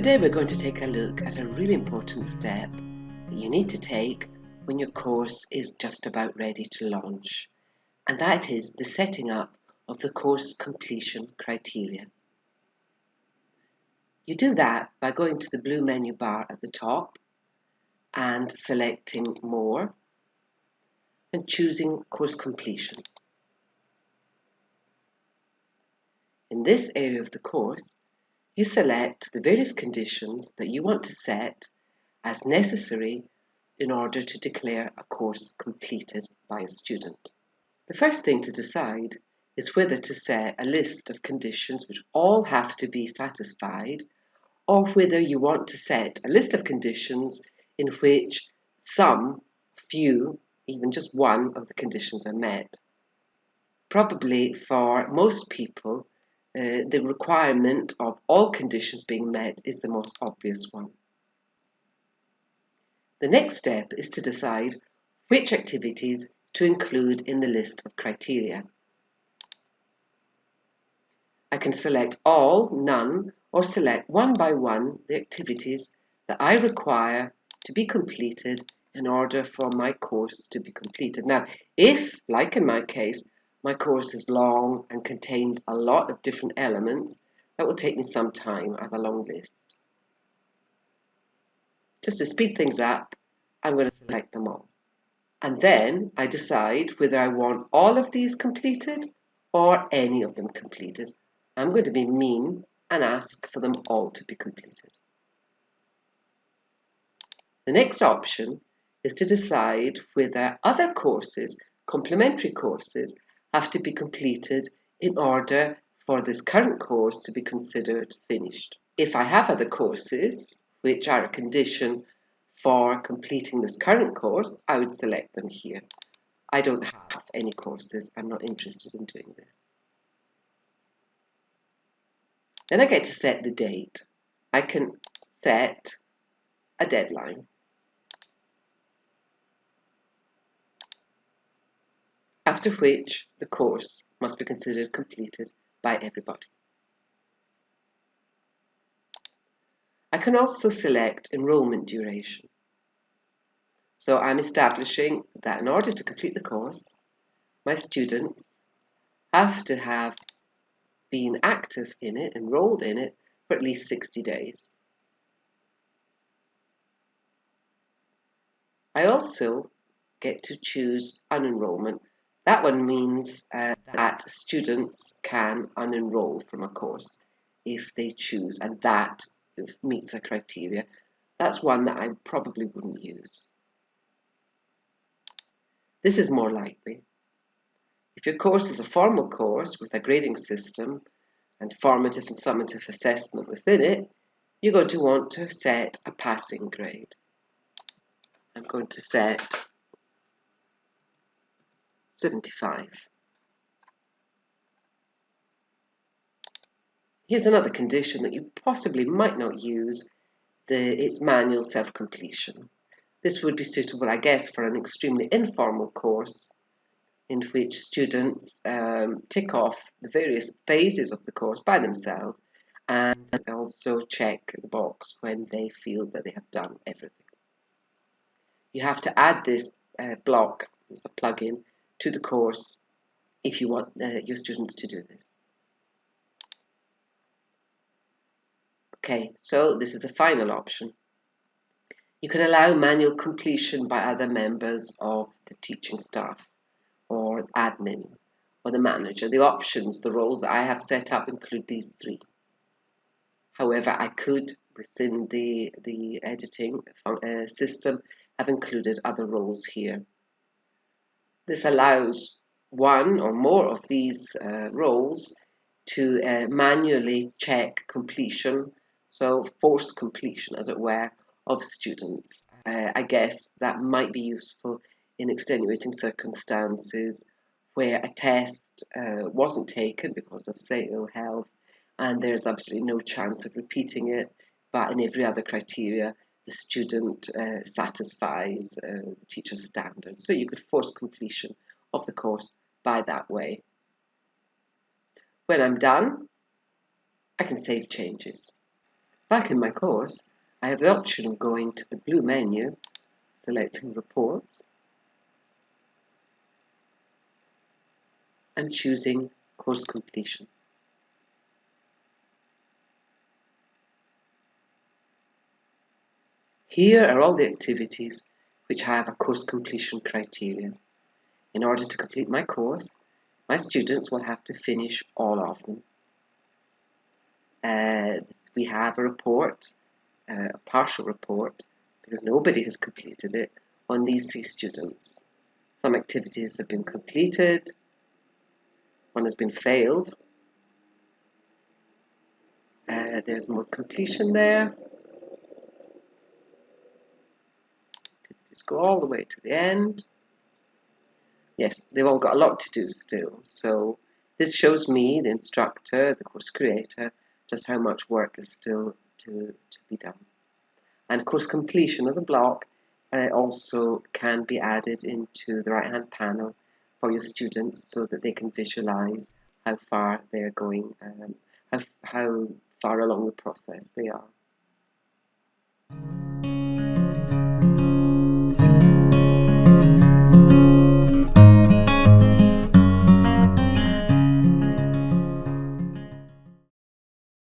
Today we're going to take a look at a really important step that you need to take when your course is just about ready to launch, and that is the setting up of the course completion criteria. You do that by going to the blue menu bar at the top and selecting More and choosing Course Completion. In this area of the course, you select the various conditions that you want to set as necessary in order to declare a course completed by a student. The first thing to decide is whether to set a list of conditions which all have to be satisfied, or whether you want to set a list of conditions in which some, few, even just one of the conditions are met. Probably for most people, the requirement of all conditions being met is the most obvious one. The next step is to decide which activities to include in the list of criteria. I can select all, none, or select one by one the activities that I require to be completed in order for my course to be completed. Now, if, like in my case, my course is long and contains a lot of different elements, that will take me some time. I have a long list. Just to speed things up, I'm going to select them all. And then I decide whether I want all of these completed or any of them completed. I'm going to be mean and ask for them all to be completed. The next option is to decide whether other courses, complementary courses, have to be completed in order for this current course to be considered finished. If I have other courses, which are a condition for completing this current course, I would select them here. I don't have any courses. I'm not interested in doing this. Then I get to set the date. I can set a deadline. After which the course must be considered completed by everybody. I can also select enrollment duration. So I'm establishing that in order to complete the course, my students have to have been active in it, enrolled in it, for at least 60 days. I also get to choose unenrollment. That one means that students can unenroll from a course if they choose, and that meets a criteria. That's one that I probably wouldn't use. This is more likely. If your course is a formal course with a grading system and formative and summative assessment within it, you're going to want to set a passing grade. I'm going to set 75. Here's another condition that you possibly might not use. It's manual self-completion. This would be suitable, I guess, for an extremely informal course in which students tick off the various phases of the course by themselves and also check the box when they feel that they have done everything. You have to add this block, as a plugin, to the course if you want your students to do this. Okay, so this is the final option. You can allow manual completion by other members of the teaching staff or admin or the manager. The options, the roles that I have set up include these three. However, I could, within the editing system, have included other roles here. This allows one or more of these roles to manually check completion, so force completion, as it were, of students. I guess that might be useful in extenuating circumstances where a test wasn't taken because of, say, ill health, and there's absolutely no chance of repeating it, but in every other criteria, the student satisfies the teacher's standards. So you could force completion of the course by that way. When I'm done, I can save changes. Back in my course, I have the option of going to the blue menu, selecting Reports, and choosing Course Completion. Here are all the activities which have a course completion criteria. In order to complete my course, my students will have to finish all of them. We have a report, a partial report, because nobody has completed it, on these 3 students. Some activities have been completed, one has been failed. There's more completion there. Activities go all the way to the end. Yes, they've all got a lot to do still. So this shows me, the instructor, the course creator, just how much work is still to be done. And course completion as a block also can be added into the right-hand panel for your students so that they can visualize how far they're going, how far along the process they are.